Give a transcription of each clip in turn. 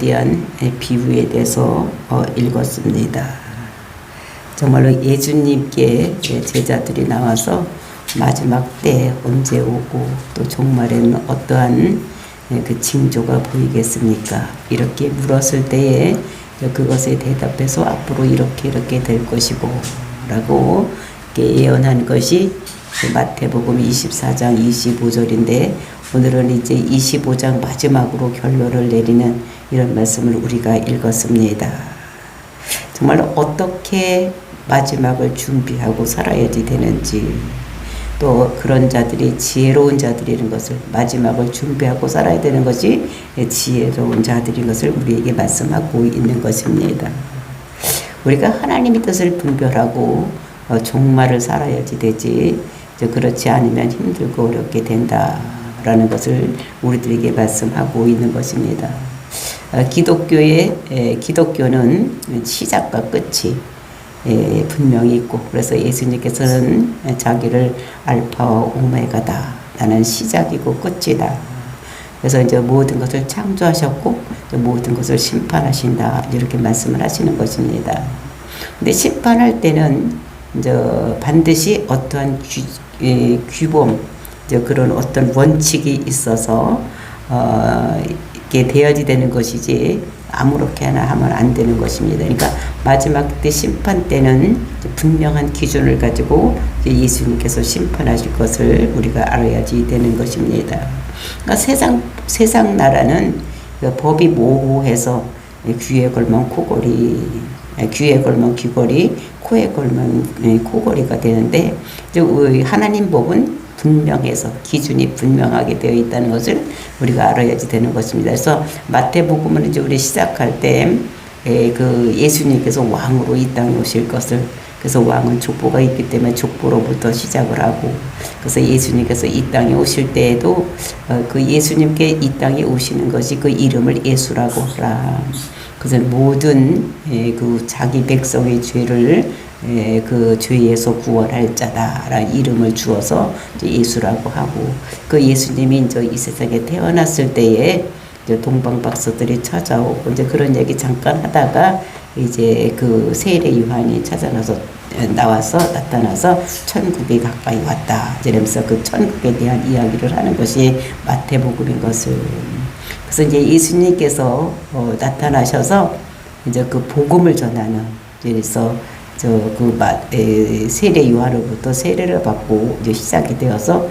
대한 비유에 대해서 읽었습니다. 정말로 예수님께 제자들이 나와서 마지막 때 언제 오고 또 종말에는 어떠한 그 징조가 보이겠습니까? 이렇게 물었을 때에 그것에 대답해서 앞으로 이렇게 될 것이고 라고 예언한 것이 마태복음 24장 25절인데 오늘은 이제 25장 마지막으로 결론을 내리는 이런 말씀을 우리가 읽었습니다. 정말 어떻게 마지막을 준비하고 살아야지 되는지, 또 그런 자들이 지혜로운 자들이라는 것을, 마지막을 준비하고 살아야 되는 것이 지혜로운 자들인 것을 우리에게 말씀하고 있는 것입니다. 우리가 하나님의 뜻을 분별하고 종말을 살아야지 되지, 그렇지 않으면 힘들고 어렵게 된다라는 것을 우리들에게 말씀하고 있는 것입니다. 기독교는 시작과 끝이 분명히 있고, 그래서 예수님께서는 자기를 알파와 오메가다, 나는 시작이고 끝이다. 그래서 이제 모든 것을 창조하셨고 모든 것을 심판하신다, 이렇게 말씀을 하시는 것입니다. 근데 심판할 때는 이제 반드시 어떠한 규범, 이제 그런 어떤 원칙이 있어서 이게 되어야 되는 것이지 아무렇게나 하면 안 되는 것입니다. 그러니까 마지막 때 심판 때는 분명한 기준을 가지고 예수님께서 심판하실 것을 우리가 알아야지 되는 것입니다. 그러니까 세상 나라는 법이 모호해서 귀에 걸면 코걸이, 귀에 걸면 귀걸이, 코에 걸면 코걸이가 되는데, 하나님 법은 분명해서 기준이 분명하게 되어 있다는 것을 우리가 알아야지 되는 것입니다. 그래서 마태복음은 이제 우리 시작할 때 그 예수님께서 왕으로 이 땅에 오실 것을, 그래서 왕은 족보가 있기 때문에 족보로부터 시작을 하고, 그래서 예수님께서 이 땅에 오실 때에도 그 예수님께 이 땅에 오시는 것이 그 이름을 예수라고 하라. 그래서 모든 그 자기 백성의 죄를 그 죄에서 구원할 자다라는 이름을 주어서 예수라고 하고, 그 예수님이 이제 이 세상에 태어났을 때에 이제 동방박사들이 찾아오고 이제 그런 얘기 잠깐 하다가 이제 그 세례 요한이 나와서 나타나서 천국이 가까이 왔다, 이러면서 그 천국에 대한 이야기를 하는 것이 마태복음인 것을. 그래서 이제 예수님께서 나타나셔서 이제 그 복음을 전하는, 그래서 세례 요한으로부터 세례를 받고 이제 시작이 되어서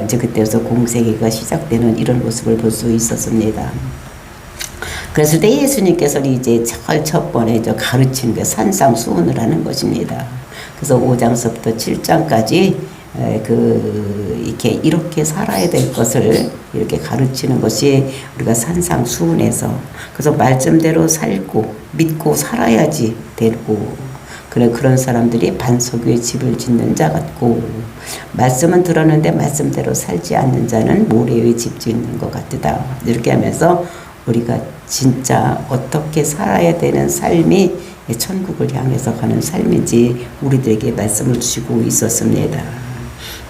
이제 그때부터 공생애가 시작되는 이런 모습을 볼 수 있었습니다. 그랬을 때 예수님께서는 이제 첫 번에 가르치는 게 산상수훈을 하는 것입니다. 그래서 5장서부터 7장까지 이렇게 살아야 될 것을 이렇게 가르치는 것이 우리가 산상수훈에서, 그래서 말씀대로 살고 믿고 살아야지 되고, 그런 사람들이 반석 위에 집을 짓는 자 같고, 말씀은 들었는데 말씀대로 살지 않는 자는 모래 위에 집 짓는 것 같다, 이렇게 하면서 우리가 진짜 어떻게 살아야 되는 삶이 천국을 향해서 가는 삶인지 우리들에게 말씀을 주시고 있었습니다.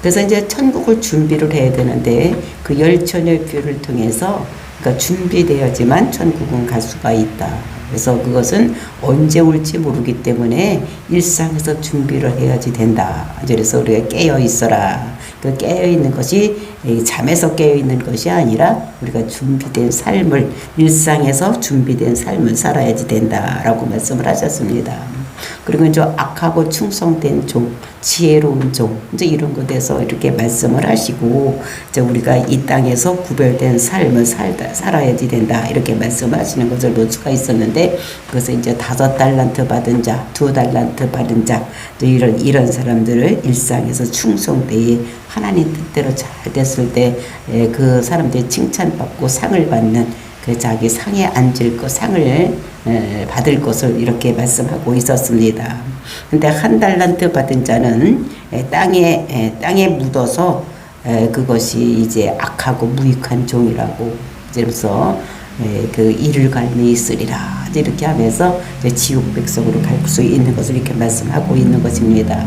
그래서 이제 천국을 준비를 해야 되는데 그 열처녀의 비유를 통해서, 그러니까 준비되어야지만 천국은 갈 수가 있다. 그래서 그것은 언제 올지 모르기 때문에 일상에서 준비를 해야지 된다. 그래서 우리가 깨어 있어라. 그 깨어 있는 것이 잠에서 깨어 있는 것이 아니라 우리가 준비된 삶을, 일상에서 준비된 삶을 살아야지 된다라고 말씀을 하셨습니다. 그리고 이제 악하고 충성된 종, 지혜로운 종, 이제 이런 것에서 이렇게 말씀을 하시고, 이제 우리가 이 땅에서 구별된 삶을 살아야지 된다, 이렇게 말씀하시는 것을 볼 수가 있었는데, 그것을 이제 5달란트 받은 자, 2달란트 받은 자, 또 이런 사람들을 일상에서 충성되이 하나님 뜻대로 잘 됐을 때 그 사람들이 칭찬받고 상을 받는, 그 자기 상에 앉을 것, 상을 받을 것을 이렇게 말씀하고 있었습니다. 근데 1달란트 받은 자는 땅에 묻어서 그것이 이제 악하고 무익한 종이라고, 그래서 그 이를 갈미 있으리라, 이렇게 하면서 이제 지옥 백성으로 갈 수 있는 것을 이렇게 말씀하고 있는 것입니다.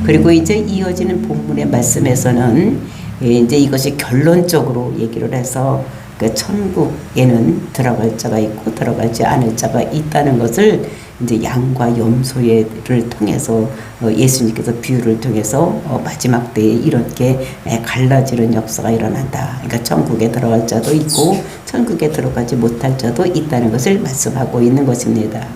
그리고 이제 이어지는 본문의 말씀에서는 이제 이것이 결론적으로 얘기를 해서 그 천국에는 들어갈 자가 있고 들어가지 않을 자가 있다는 것을 이제 양과 염소를 통해서 예수님께서 비유를 통해서 마지막 때에 이렇게 갈라지는 역사가 일어난다. 그러니까 천국에 들어갈 자도 있고 천국에 들어가지 못할 자도 있다는 것을 말씀하고 있는 것입니다.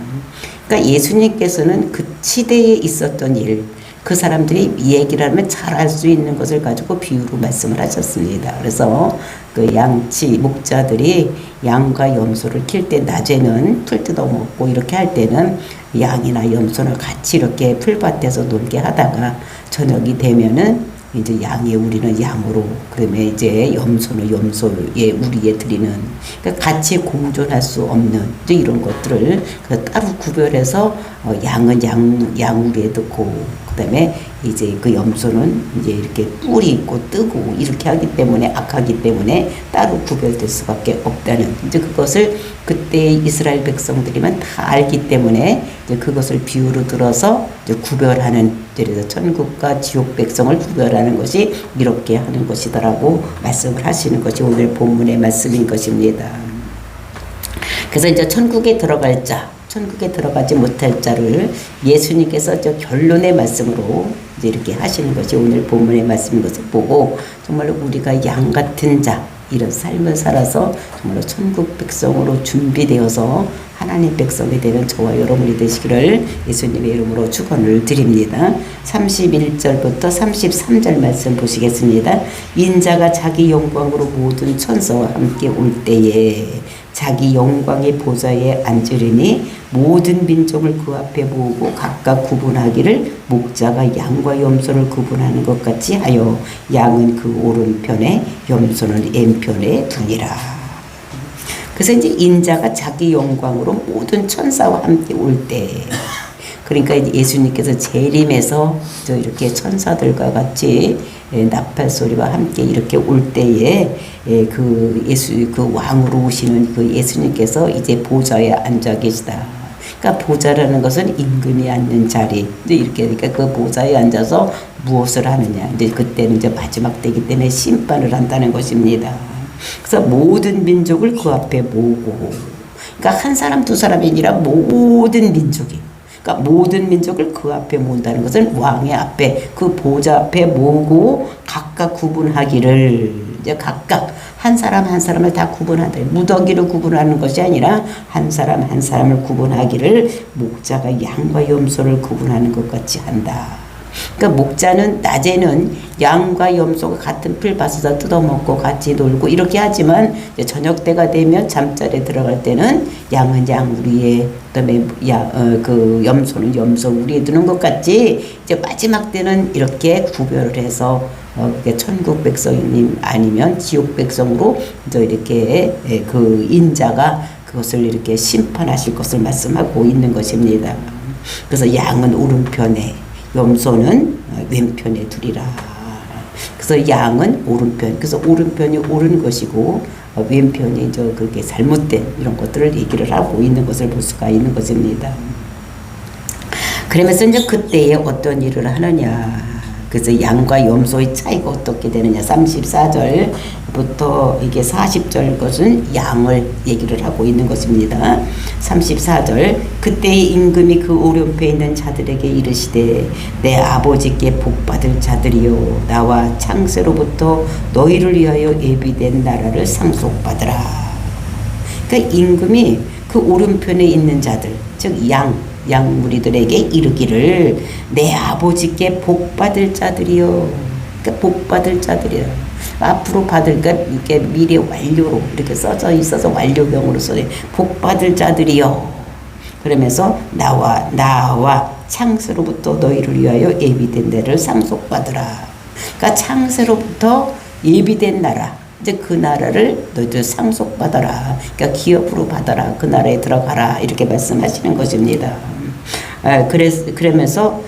그러니까 예수님께서는 그 시대에 있었던 일, 그 사람들이 얘기를 하면 잘 알 수 있는 것을 가지고 비유로 말씀을 하셨습니다. 그래서 그 양치 목자들이 양과 염소를 킬 때 낮에는 풀 뜯어 먹고 이렇게 할 때는 양이나 염소를 같이 이렇게 풀밭에서 놀게 하다가 저녁이 되면은 이제 양의 우리는 양으로, 그러면 이제 염소는 염소의 우리에 드리는, 그러니까 같이 공존할 수 없는 이제 이런 것들을 따로 구별해서 양은 양 우리에 듣고, 그다음에 이제 그 염소는 이제 이렇게 뿔이 있고 뜨고 이렇게 하기 때문에 악하기 때문에 따로 구별될 수밖에 없다는, 이제 그것을 그때 이스라엘 백성들이만 다 알기 때문에 이제 그것을 비유로 들어서 이제 구별하는, 그래서 천국과 지옥 백성을 구별하는 것이 이렇게 하는 것이다라고 말씀을 하시는 것이 오늘 본문의 말씀인 것입니다. 그래서 이제 천국에 들어갈 자, 천국에 들어가지 못할 자를 예수님께서 저 결론의 말씀으로 이제 이렇게 하시는 것이 오늘 본문의 말씀인 것을 보고, 정말로 우리가 양 같은 자, 이런 삶을 살아서 정말로 천국 백성으로 준비되어서 하나님 백성이 되는 저와 여러분이 되시기를 예수님의 이름으로 축원을 드립니다. 31절부터 33절 말씀 보시겠습니다. 인자가 자기 영광으로 모든 천사와 함께 올 때에 자기 영광의 보좌에 앉으리니 모든 민족을 그 앞에 모으고 각각 구분하기를 목자가 양과 염소를 구분하는 것 같이 하여 양은 그 오른편에 염소는 왼편에 두니라. 그래서 이제 인자가 자기 영광으로 모든 천사와 함께 올 때, 그러니까 이제 예수님께서 재림해서 저 이렇게 천사들과 같이 나팔 소리와 함께 이렇게 올 때에 그 왕으로 오시는 그 예수님께서 이제 보좌에 앉아 계시다. 그러니까 보좌라는 것은 임금이 앉는 자리. 이제 이렇게, 그러니까 그 보좌에 앉아서 무엇을 하느냐. 이제 그때는 이제 마지막 때이기 때문에 심판을 한다는 것입니다. 그래서 모든 민족을 그 앞에 모으고, 그러니까 한 사람 두 사람이 아니라 모든 민족이, 그러니까 모든 민족을 그 앞에 모은다는 것은 왕의 앞에, 그 보좌 앞에 모으고 각각 구분하기를, 이제 각각 한 사람 한 사람을 다 구분한다. 무더기로 구분하는 것이 아니라 한 사람 한 사람을 구분하기를 목자가 양과 염소를 구분하는 것 같이 한다. 그러니까 목자는 낮에는 양과 염소가 같은 풀밭에서 뜯어먹고 같이 놀고 이렇게 하지만 저녁 때가 되면 잠자리에 들어갈 때는 양은 양 우리에, 그다음에 그 염소는 염소 우리에 두는 것 같이 이제 마지막 때는 이렇게 구별을 해서 천국 백성님 아니면 지옥 백성으로 이제 이렇게 그 인자가 그것을 이렇게 심판하실 것을 말씀하고 있는 것입니다. 그래서 양은 오른편에, 염소는 왼편에 두리라. 그래서 양은 오른편, 그래서 오른편이 옳은 것이고 왼편이 그게 잘못된 이런 것들을 얘기를 하고 있는 것을 볼 수가 있는 것입니다. 그러면서 이제 그때에 어떤 일을 하느냐. 그래서 양과 염소의 차이가 어떻게 되느냐. 34절부터 이게 40절 것은 양을 얘기를 하고 있는 것입니다. 34절 그때의 임금이 그 오른편에 있는 자들에게 이르시되 내 아버지께 복받을 자들이요 나와 창세로부터 너희를 위하여 예비된 나라를 상속받으라. 그러니까 임금이 그 오른편에 있는 자들, 즉 양무리들에게 이르기를 내 아버지께 복받을 자들이요. 그러니까 복받을 자들이요. 앞으로 받을, 그러니까 이렇게 미래 완료로 이렇게 써져 있어서 완료형으로 써져 복받을 자들이요. 그러면서 나와 창세로부터 너희를 위하여 예비된 데를 상속받으라. 그러니까 창세로부터 예비된 나라, 이제 그 나라를 너희들 상속받아라. 그러니까 기업으로 받아라. 그 나라에 들어가라. 이렇게 말씀하시는 것입니다. 그러면서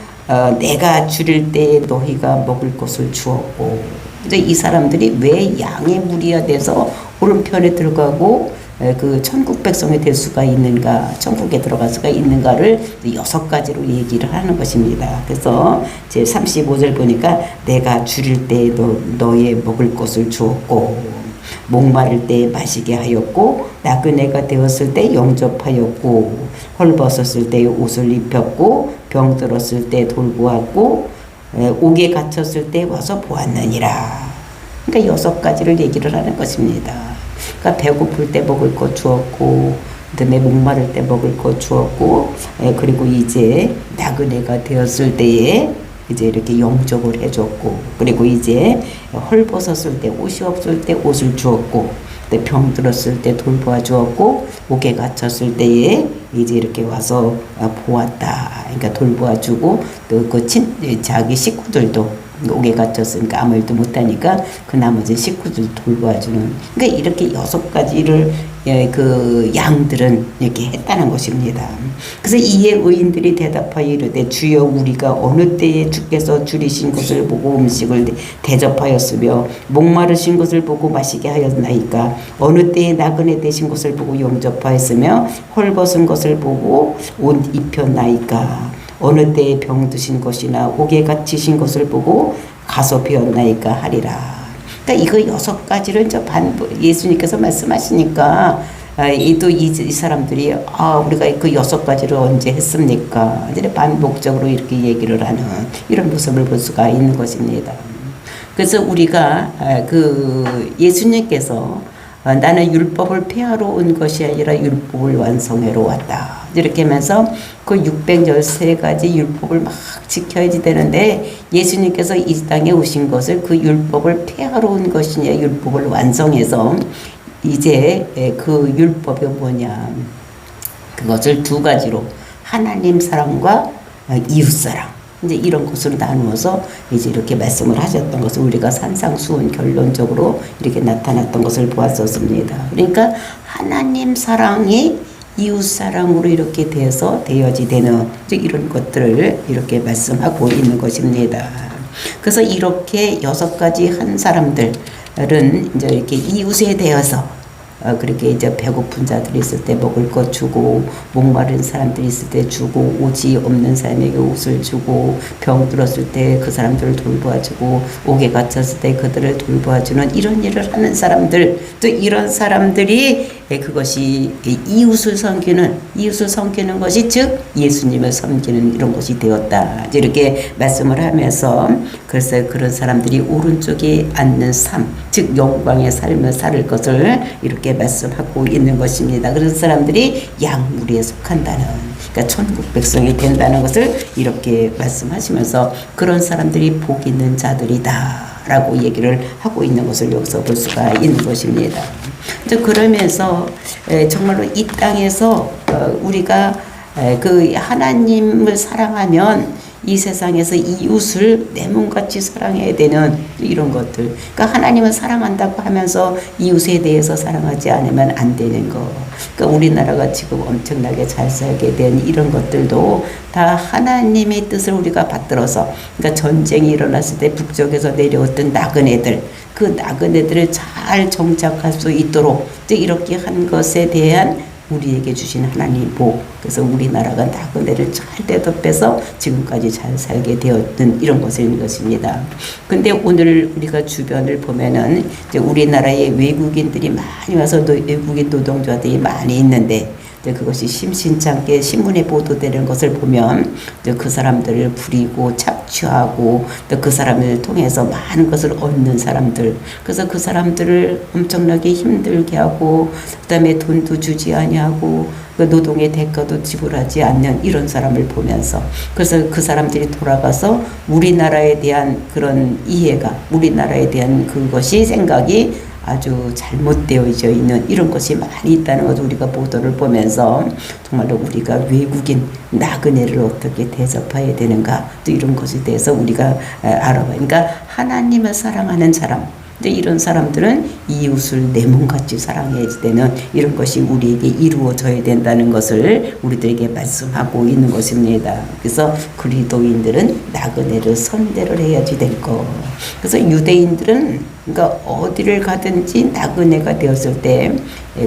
내가 줄일 때 너희가 먹을 것을 주었고, 이제 이 사람들이 왜 양의 무리가 돼서 오른편에 들어가고 그 천국 백성이 될 수가 있는가, 천국에 들어갈 수가 있는가를 6가지로 얘기를 하는 것입니다. 그래서 제 35절 보니까 내가 줄일 때 너의 먹을 것을 주었고, 목마를 때 마시게 하였고 나그네가 되었을 때 영접하였고 헐벗었을 때 옷을 입혔고 병들었을 때 돌보았고 옥에 갇혔을 때 와서 보았느니라. 그러니까 6가지를 얘기를 하는 것입니다. 그러니까 배고플 때 먹을 것 주었고, 그다음에 목마를 때 먹을 것 주었고, 그리고 이제 나그네가 되었을 때에 이제 이렇게 영접을 해줬고, 그리고 이제 헐벗었을 때 옷이 없을 때 옷을 주었고, 병 들었을 때 돌보아 주었고, 옥에 갇혔을 때에 이제 이렇게 와서 보았다. 그러니까 돌보아 주고, 또 그 자기 식구들도 옥에 갇혔으니까 아무 일도 못하니까 그 나머지 식구들 돌보아주는. 그러니까 이렇게 6가지를 그 양들은 이렇게 했다는 것입니다. 그래서 이에 의인들이 대답하여 이르되 주여 우리가 어느 때에 주께서 줄이신 것을 보고 음식을 대접하였으며 목마르신 것을 보고 마시게 하였나이까. 어느 때에 나그네 되신 것을 보고 영접하였으며 헐벗은 것을 보고 옷 입혔나이까. 어느 때에 병드신 것이나 옥에 갇히신 것을 보고 가서 배웠나이까 하리라. 그러니까 이거 6가지를 저 예수님께서 말씀하시니까 이 사람들이 우리가 그 6가지를 언제 했습니까? 이제 반복적으로 이렇게 얘기를 하는 이런 모습을 볼 수가 있는 것입니다. 그래서 우리가 그 예수님께서 나는 율법을 폐하러 온 것이 아니라 율법을 완성하러 왔다. 이렇게 하면서 그 613가지 율법을 막 지켜야지 되는데 예수님께서 이 땅에 오신 것을 그 율법을 폐하러 온 것이냐 율법을 완성해서 이제 그 율법이 뭐냐 그것을 2가지로 하나님 사랑과 이웃 사랑 이제 이런 것으로 나누어서 이제 이렇게 말씀을 하셨던 것을 우리가 산상수훈 결론적으로 이렇게 나타났던 것을 보았었습니다. 그러니까 하나님 사랑이 이웃 사랑으로 이렇게 되어서 되어지되는 이런 것들을 이렇게 말씀하고 있는 것입니다. 그래서 이렇게 6가지 한 사람들은 이제 이렇게 이웃에 대해서 그렇게 이제 배고픈 자들이 있을 때 먹을 것 주고 목마른 사람들이 있을 때 주고 옷이 없는 사람에게 옷을 주고 병 들었을 때 그 사람들을 돌보아주고 옥에 갇혔을 때 그들을 돌보아주는 이런 일을 하는 사람들 또 이런 사람들이 그것이 이웃을 섬기는 것이 즉 예수님을 섬기는 이런 것이 되었다 이렇게 말씀을 하면서 그래서 그런 사람들이 오른쪽에 앉는 삶 즉 영광의 삶을 살 것을 이렇게 말씀하고 있는 것입니다. 그런 사람들이 양무리에 속한다는 그러니까 천국 백성이 된다는 것을 이렇게 말씀하시면서 그런 사람들이 복 있는 자들이다 라고 얘기를 하고 있는 것을 여기서 볼 수가 있는 것입니다. 그러면서 정말로 이 땅에서 우리가 그 하나님을 사랑하면 이 세상에서 이웃을 내 몸같이 사랑해야 되는 이런 것들. 그러니까 하나님을 사랑한다고 하면서 이웃에 대해서 사랑하지 않으면 안 되는 거. 그러니까 우리나라가 지금 엄청나게 잘 살게 된 이런 것들도 다 하나님의 뜻을 우리가 받들어서 그러니까 전쟁이 일어났을 때 북쪽에서 내려왔던 나그네들 그 나그네들을 잘 정착할 수 있도록 이렇게 한 것에 대한 우리에게 주신 하나님 복. 그래서 우리나라가 나그네를 잘 대접해서 지금까지 잘 살게 되었던 이런 것입니다. 근데 오늘 우리가 주변을 보면은 이제 우리나라에 외국인들이 많이 와서 외국인 노동자들이 많이 있는데 그것이 심심찮게 신문에 보도되는 것을 보면 그 사람들을 부리고 착취하고 또 그 사람을 통해서 많은 것을 얻는 사람들 그래서 그 사람들을 엄청나게 힘들게 하고 그다음에 돈도 주지 아니하고 그 노동의 대가도 지불하지 않는 이런 사람을 보면서 그래서 그 사람들이 돌아가서 우리나라에 대한 그런 이해가 우리나라에 대한 그것이 생각이 아주 잘못되어져 있는 이런 것이 많이 있다는 것을 우리가 보도를 보면서 정말로 우리가 외국인 나그네를 어떻게 대접해야 되는가 또 이런 것에 대해서 우리가 알아봐요. 그러니까 하나님을 사랑하는 사람 이런 사람들은 이웃을 내 몸같이 사랑해야 되는 이런 것이 우리에게 이루어져야 된다는 것을 우리들에게 말씀하고 있는 것입니다. 그래서 그리스도인들은 나그네를 선대를 해야지 될 거. 그래서 유대인들은 그러니까 어디를 가든지 나그네가 되었을 때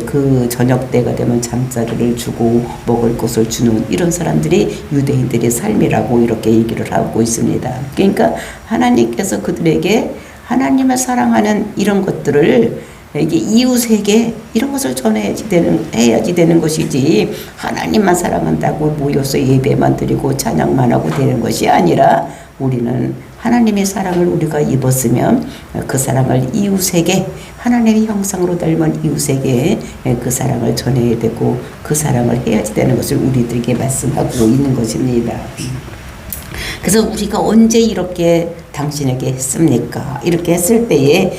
그 저녁 때가 되면 잠자리를 주고 먹을 것을 주는 이런 사람들이 유대인들의 삶이라고 이렇게 얘기를 하고 있습니다. 그러니까 하나님께서 그들에게 하나님을 사랑하는 이런 것들을 이게 이웃에게 이런 것을 해야지 되는 것이지, 하나님만 사랑한다고 모여서 예배만 드리고 찬양만 하고 되는 것이 아니라, 우리는 하나님의 사랑을 우리가 입었으면 그 사랑을 이웃에게, 하나님의 형상으로 닮은 이웃에게 그 사랑을 전해야 되고, 그 사랑을 해야지 되는 것을 우리들에게 말씀하고 있는 것입니다. 그래서 우리가 언제 이렇게 당신에게 했습니까? 이렇게 했을 때에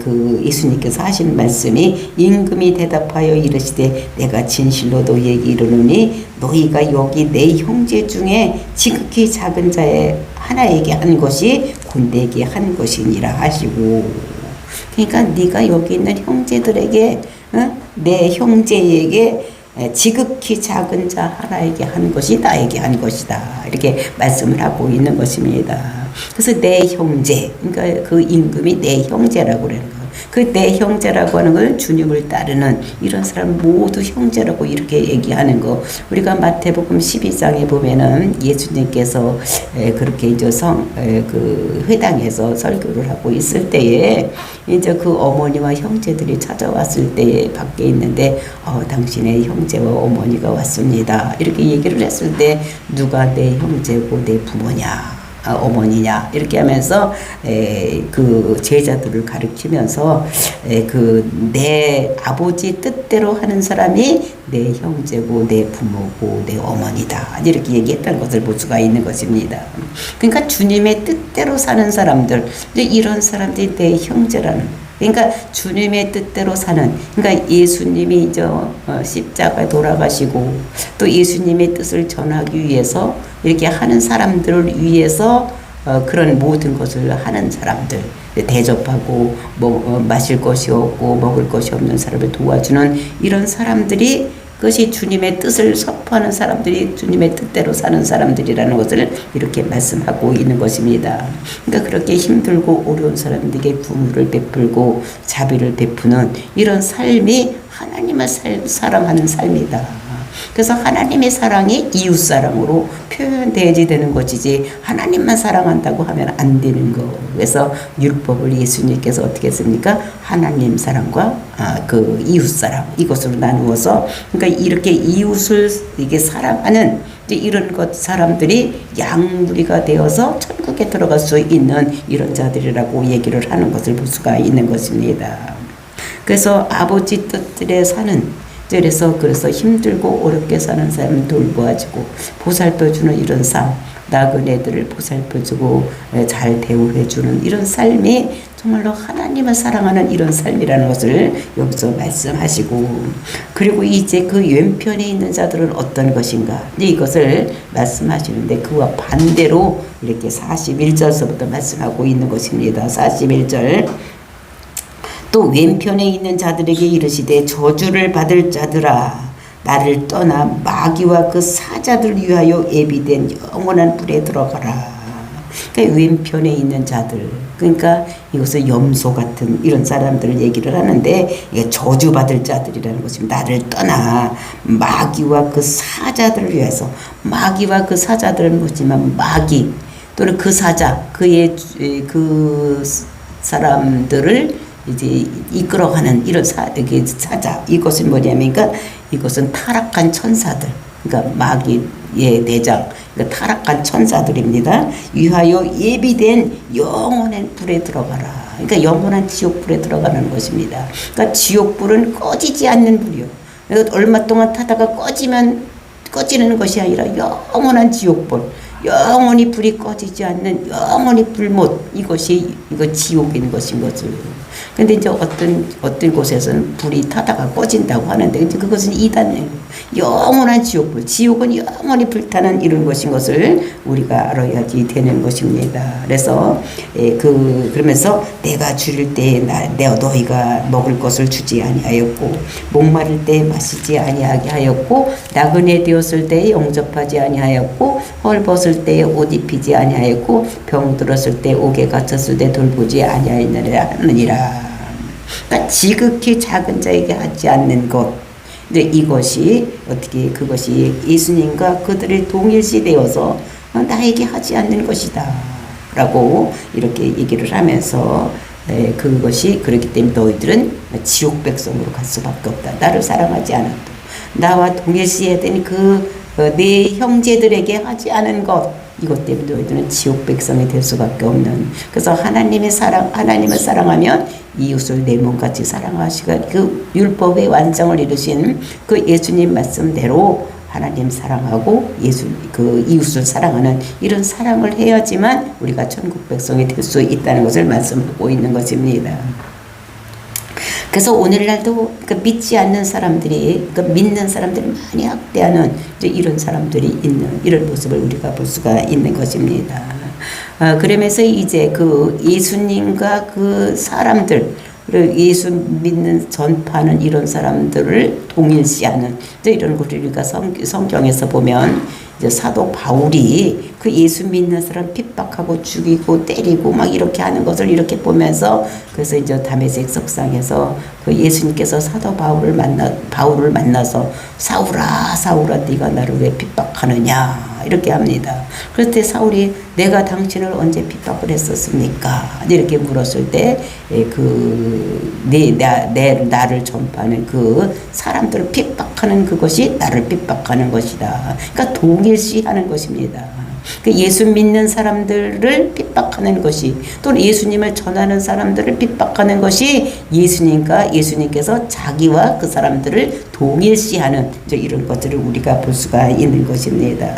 그 예수님께서 하신 말씀이, 임금이 대답하여 이르시되 내가 진실로 너희에게 이르노니 너희가 여기 내 형제 중에 지극히 작은 자의 하나에게 한 것이 곧 내게 한 것이니라 하시고, 그러니까 네가 여기 있는 형제들에게, 내 형제에게 지극히 작은 자 하나에게 한 것이 나에게 한 것이다, 이렇게 말씀을 하고 있는 것입니다. 그래서 내 형제, 그러니까 그 임금이 내 형제라고 그러는 거예요. 그 내 형제라고 하는 건 주님을 따르는 이런 사람 모두 형제라고 이렇게 얘기하는 거. 우리가 마태복음 12장에 보면은 예수님께서 그렇게 이제 그 회당에서 설교를 하고 있을 때에 이제 그 어머니와 형제들이 찾아왔을 때에 밖에 있는데, 당신의 형제와 어머니가 왔습니다, 이렇게 얘기를 했을 때, 누가 내 형제고 내 부모냐, 어머니냐, 이렇게 하면서 그 제자들을 가르치면서 그 내 아버지 뜻대로 하는 사람이 내 형제고 내 부모고 내 어머니다, 이렇게 얘기했다는 것을 볼 수가 있는 것입니다. 그러니까 주님의 뜻대로 사는 사람들, 이런 사람들이 내 형제라는, 그러니까 주님의 뜻대로 사는, 그러니까 예수님이 이제 십자가에 돌아가시고 또 예수님의 뜻을 전하기 위해서 이렇게 하는 사람들을 위해서 그런 모든 것을 하는 사람들, 대접하고 마실 것이 없고 먹을 것이 없는 사람을 도와주는 이런 사람들이, 그것이 주님의 뜻을 선포하는 사람들이 주님의 뜻대로 사는 사람들이라는 것을 이렇게 말씀하고 있는 것입니다. 그러니까 그렇게 힘들고 어려운 사람들에게 구물을 베풀고 자비를 베푸는 이런 삶이 하나님을 사랑하는 삶이다. 그래서 하나님의 사랑이 이웃사랑으로 표현되어야 되는 것이지, 하나님만 사랑한다고 하면 안 되는 거. 그래서 율법을 예수님께서 어떻게 했습니까? 하나님 사랑과 그 이웃사랑, 이것으로 나누어서, 그러니까 이렇게 이웃을 이게 사랑하는 이런 것 사람들이 양무리가 되어서 천국에 들어갈 수 있는 이런 자들이라고 얘기를 하는 것을 볼 수가 있는 것입니다. 그래서 아버지 뜻대로 사는, 그래서 힘들고 어렵게 사는 사람을 돌보아주고 보살펴주는 이런 삶, 나그네들을 보살펴주고 잘 대우해주는 이런 삶이 정말로 하나님을 사랑하는 이런 삶이라는 것을 여기서 말씀하시고, 그리고 이제 그 왼편에 있는 자들은 어떤 것인가, 이것을 말씀하시는데, 그와 반대로 이렇게 41절서부터 말씀하고 있는 것입니다. 41절, 또 왼편에 있는 자들에게 이르시되 저주를 받을 자들아, 나를 떠나 마귀와 그 사자들 위하여 예비된 영원한 불에 들어가라. 그러니까 왼편에 있는 자들, 그러니까 이것을 염소 같은 이런 사람들을 얘기를 하는데, 이게 저주받을 자들이라는 것입니다. 나를 떠나 마귀와 그 사자들을 위해서, 마귀와 그 사자들은 뭐지만 마귀 또는 그 사자, 그 사람들을 이제 이끌어가는 이런 사자, 이것은 뭐냐면, 그러니까 이것은 타락한 천사들, 그러니까 마귀의 대장, 그러니까 타락한 천사들입니다. 위하여 예비된 영원한 불에 들어가라. 그러니까 영원한 지옥불에 들어가는 것입니다. 그러니까 지옥불은 꺼지지 않는 불이요. 얼마 동안 타다가 꺼지는 것이 아니라 영원한 지옥불, 영원히 불이 꺼지지 않는 영원히 불못, 이거 지옥인 것인 것을. 근데 이제 어떤 곳에서는 불이 타다가 꺼진다고 하는데, 이제 그것은 이단이에요. 영원한 지옥불, 지옥은 영원히 불타는 이런 것인 것을 우리가 알아야지 되는 것입니다. 그래서 그러면서 내가 줄일 때에 너희가 먹을 것을 주지 아니하였고, 목마를 때에 마시지 아니하게 하였고, 나그네 되었을 때에 영접하지 아니하였고, 헐벗을 때에 옷 입히지 아니하였고, 병 들었을 때 옥에 갇혔을 때 돌보지 아니하였느니라. 그러니까 지극히 작은 자에게 하지 않는 것, 근데 이것이 그것이 예수님과 그들의 동일시되어서 나에게 하지 않는 것이다 라고 이렇게 얘기를 하면서 그것이 그렇기 때문에 너희들은 지옥 백성으로 갈 수밖에 없다. 나를 사랑하지 않아도 나와 동일시해야 되는 내 형제들에게 하지 않은 것, 이것 때문에 너희들은 지옥 백성이 될 수밖에 없는. 그래서 하나님을 사랑하면 이웃을 내 몸같이 사랑하시고 그 율법의 완성을 이루신 그 예수님 말씀대로 하나님 사랑하고 이웃을 사랑하는 이런 사랑을 해야지만 우리가 천국 백성이 될 수 있다는 것을 말씀하고 있는 것입니다. 그래서 오늘날도 믿지 않는 사람들이, 믿는 사람들이 많이 학대하는 이런 사람들이 있는 이런 모습을 우리가 볼 수가 있는 것입니다. 그러면서 이제 예수님과 사람들, 예수 믿는 전파하는 이런 사람들을 동일시하는 이런 것을 우리가 성경에서 보면 이제 사도 바울이 예수 믿는 사람 핍박하고 죽이고 때리고 막 이렇게 하는 것을 이렇게 보면서 그래서 이제 다메섹 석상에서 예수님께서 사도 바울을 만나서 사울아 네가 나를 왜 핍박하느냐 이렇게 합니다. 그럴 때 사울이 내가 당신을 언제 핍박을 했었습니까? 이렇게 물었을 때 나를 전파하는 사람들을 핍박하는 그것이 나를 핍박하는 것이다. 그러니까 동일시하는 것입니다. 예수 믿는 사람들을 핍박하는 것이 또는 예수님을 전하는 사람들을 핍박하는 것이 예수님께서 자기와 그 사람들을 동일시하는 이런 것들을 우리가 볼 수가 있는 것입니다.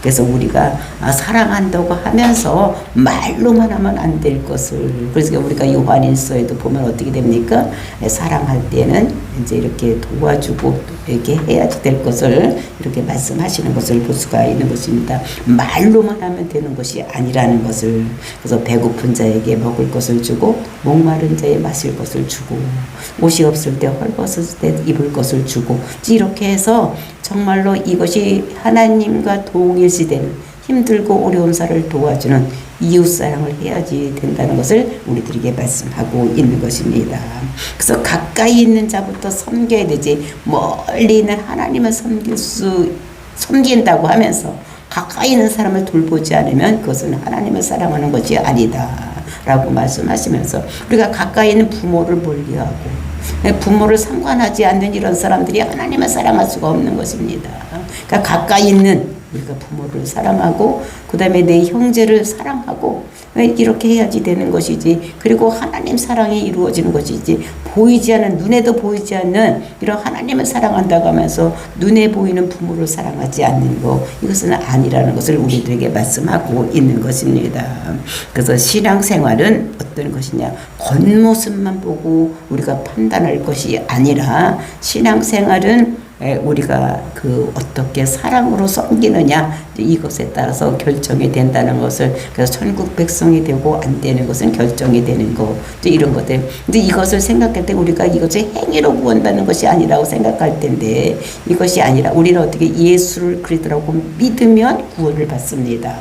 그래서 우리가 사랑한다고 하면서 말로만 하면 안 될 것을, 그래서 우리가 요한일서에도 보면 어떻게 됩니까? 사랑할 때는 이제 이렇게 도와주고 이렇게 해야지 될 것을 이렇게 말씀하시는 것을 볼 수가 있는 것입니다. 말로만 하면 되는 것이 아니라는 것을. 그래서 배고픈 자에게 먹을 것을 주고 목마른 자에 마실 것을 주고 옷이 없을 때 헐벗을 때 입을 것을 주고 이렇게 해서 정말로 이것이 하나님과 동일시되는 힘들고 어려운 사람을 도와주는 이웃사랑을 해야지 된다는 것을 우리들에게 말씀하고 있는 것입니다. 그래서 가까이 있는 자부터 섬겨야 되지 멀리 있는 하나님을 섬긴다고 하면서 가까이 있는 사람을 돌보지 않으면 그것은 하나님을 사랑하는 것이 아니다 라고 말씀하시면서 우리가 가까이 있는 부모를 멀리하고 부모를 상관하지 않는 이런 사람들이 하나님을 사랑할 수가 없는 것입니다. 그러니까 가까이 있는 우리가 부모를 사랑하고 그 다음에 내 형제를 사랑하고 이렇게 해야지 되는 것이지. 그리고 하나님 사랑이 이루어지는 것이지 보이지 않는 눈에도 보이지 않는 이런 하나님을 사랑한다고 하면서 눈에 보이는 부모를 사랑하지 않는 것 이것은 아니라는 것을 우리들에게 말씀하고 있는 것입니다. 그래서 신앙생활은 어떤 것이냐 겉모습만 보고 우리가 판단할 것이 아니라 신앙생활은 우리가 어떻게 사랑으로 섬기느냐 이것에 따라서 결정이 된다는 것을 그래서 천국 백성이 되고 안 되는 것은 결정이 되는 것 이런 것들. 근데 이것을 생각할 때 우리가 이것을 행위로 구원받는 것이 아니라고 생각할 텐데 이것이 아니라 우리는 어떻게 예수를 그리스도라고 믿으면 구원을 받습니다.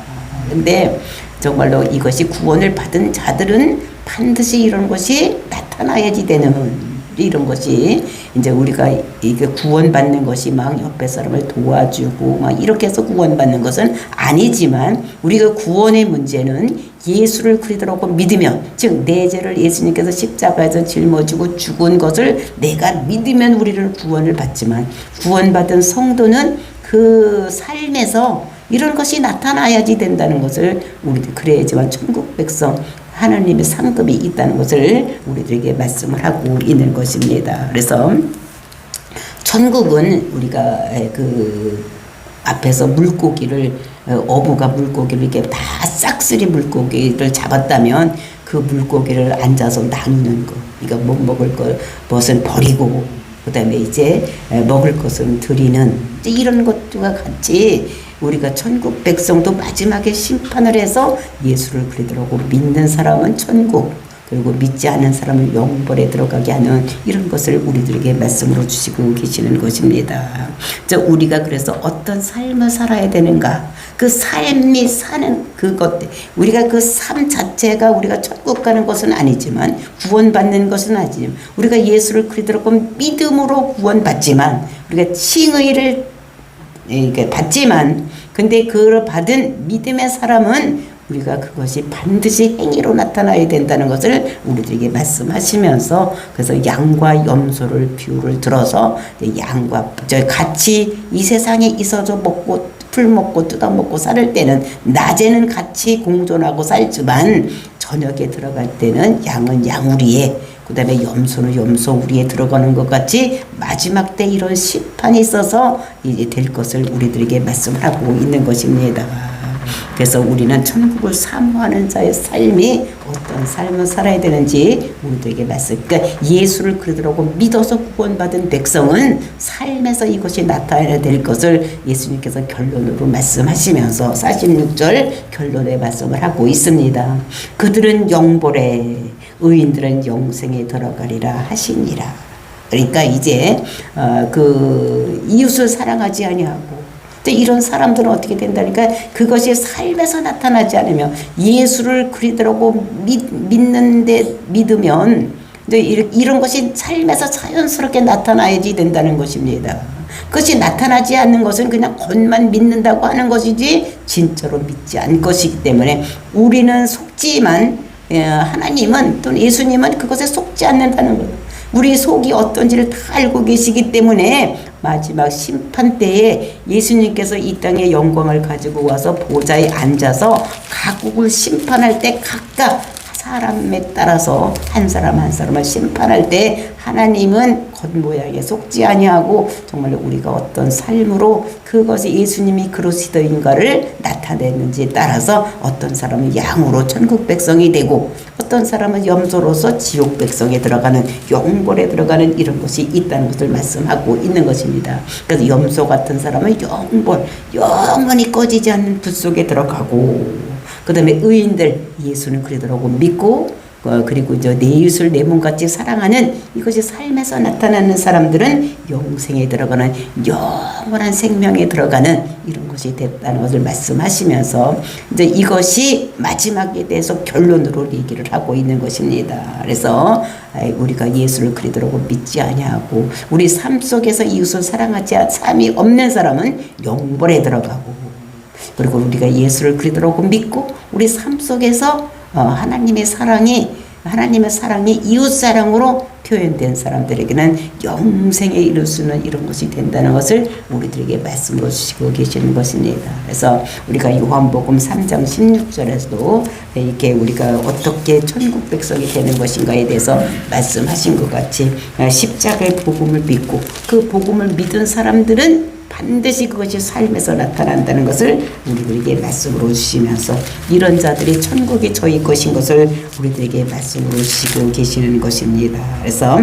근데 정말로 이것이 구원을 받은 자들은 반드시 이런 것이 나타나야지 되는 이런 것이 이제 우리가 이게 구원받는 것이 막 옆에 사람을 도와주고 막 이렇게 해서 구원받는 것은 아니지만 우리가 구원의 문제는 예수를 그리스도라고 믿으면 즉 내 죄를 예수님께서 십자가에서 짊어지고 죽은 것을 내가 믿으면 우리를 구원을 받지만 구원받은 성도는 그 삶에서 이런 것이 나타나야지 된다는 것을 우리들 그래야지만 천국 백성 하나님의 상급이 있다는 것을 우리들에게 말씀을 하고 있는 것입니다. 그래서 천국은 우리가 앞에서 물고기를 어부가 물고기를 이렇게 다 싹쓸이 물고기를 잡았다면 그 물고기를 앉아서 나누는 거, 그러니까 못 먹을 것은 버리고 그다음에 이제 먹을 것은 드리는 이런 것과 같이 우리가 천국 백성도 마지막에 심판을 해서 예수를 그리스도라고 믿는 사람은 천국 그리고 믿지 않는 사람을 영벌에 들어가게 하는 이런 것을 우리들에게 말씀으로 주시고 계시는 것입니다. 우리가 그래서 어떤 삶을 살아야 되는가 그 삶이 사는 그것 우리가 그 삶 자체가 우리가 천국 가는 것은 아니지만 구원받는 것은 아니지만 우리가 예수를 그리스도라고 믿음으로 구원받지만 우리가 칭의를 받지만 근데 그걸 받은 믿음의 사람은 우리가 그것이 반드시 행위로 나타나야 된다는 것을 우리들에게 말씀하시면서, 그래서 양과 염소를 비유를 들어서 양과 같이 이 세상에 있어서 먹고 풀 먹고 뜯어 먹고 살 때는 낮에는 같이 공존하고 살지만 저녁에 들어갈 때는 양은 양우리에, 그 다음에 염소는 염소 우리에 들어가는 것 같이 마지막 때 이런 심판이 있어서 이제 될 것을 우리들에게 말씀을 하고 있는 것입니다. 그래서 우리는 천국을 사모하는 자의 삶이 어떤 삶을 살아야 되는지 우리들에게 말씀. 그러니까 예수를 그러더라고 믿어서 구원받은 백성은 삶에서 이것이 나타나야 될 것을 예수님께서 결론으로 말씀하시면서 46절 결론의 말씀을 하고 있습니다. 그들은 영벌에, 의인들은 영생에 들어가리라 하시니라. 그러니까 이제 그 이웃을 사랑하지 아니하고, 이런 사람들은 어떻게 된다니까, 그것이 삶에서 나타나지 않으면, 예수를 그리더라고 믿으면 이제 이런 것이 삶에서 자연스럽게 나타나야지 된다는 것입니다. 그것이 나타나지 않는 것은 그냥 겉만 믿는다고 하는 것이지 진짜로 믿지 않을 것이기 때문에, 우리는 속지만 하나님은 또는 예수님은 그것에 속지 않는다는 거예요. 우리 속이 어떤지를 다 알고 계시기 때문에 마지막 심판 때에 예수님께서 이 땅에 영광을 가지고 와서 보좌에 앉아서 각국을 심판할 때 각각 사람에 따라서 한 사람 한 사람을 심판할 때 하나님은 겉모양에 속지 아니하고 정말 우리가 어떤 삶으로 그것이 예수님이 그러시던가를 나타냈는지에 따라서 어떤 사람은 양으로 천국 백성이 되고 어떤 사람은 염소로서 지옥 백성에 들어가는, 영벌에 들어가는 이런 것이 있다는 것을 말씀하고 있는 것입니다. 그래서 염소 같은 사람은 영벌, 영원히 꺼지지 않는 불 속에 들어가고, 그 다음에 의인들, 예수는 그러더라고 믿고, 그리고 이제 내 이웃을 내 몸같이 사랑하는 이것이 삶에서 나타나는 사람들은 영생에 들어가는, 영원한 생명에 들어가는 이런 것이 됐다는 것을 말씀하시면서 이제 이것이 마지막에 대해서 결론으로 얘기를 하고 있는 것입니다. 그래서 우리가 예수를 그리더라고 믿지 아니하고 우리 삶 속에서 이웃을 사랑하지 삶이 없는 사람은 영벌에 들어가고, 그리고 우리가 예수를 그리더라고 믿고 우리 삶 속에서 하나님의 사랑이 이웃 사랑으로 표현된 사람들에게는 영생에 이룰 수 있는 이런 것이 된다는 것을 우리들에게 말씀으로 주시고 계시는 것입니다. 그래서 우리가 요한복음 3장 16절에서도 이렇게 우리가 어떻게 천국 백성이 되는 것인가에 대해서 말씀하신 것 같이 십자가의 복음을 믿고 그 복음을 믿은 사람들은 반드시 그것이 삶에서 나타난다는 것을 우리들에게 말씀으로 주시면서 이런 자들이 천국이 저희 것인 것을 우리들에게 말씀으로 주시고 계시는 것입니다. 그래서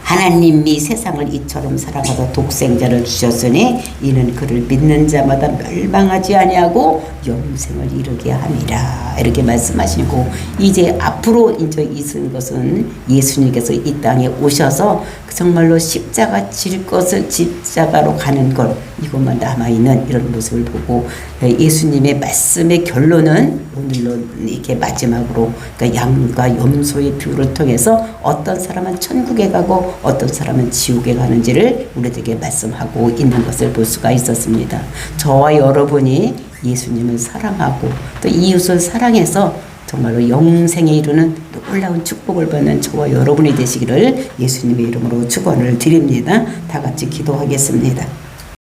하나님이 세상을 이처럼 사랑하사 독생자를 주셨으니 이는 그를 믿는 자마다 멸망하지 아니하고 영생을 이루게 함이라, 이렇게 말씀하시고, 이제 앞으로 이제 있은 것은 예수님께서 이 땅에 오셔서 정말로 십자가 질 것을 십자가로 가는 것, 이것만 남아있는 이런 모습을 보고 예수님의 말씀의 결론은 오늘로 이렇게 마지막으로, 그러니까 양과 염소의 비유를 통해서 어떤 사람은 천국에 가고 어떤 사람은 지옥에 가는지를 우리들에게 말씀하고 있는 것을 볼 수가 있었습니다. 저와 여러분이 예수님을 사랑하고 또 이웃을 사랑해서 정말로 영생에 이르는 놀라운 축복을 받는 저와 여러분이 되시기를 예수님의 이름으로 축원을 드립니다. 다 같이 기도하겠습니다.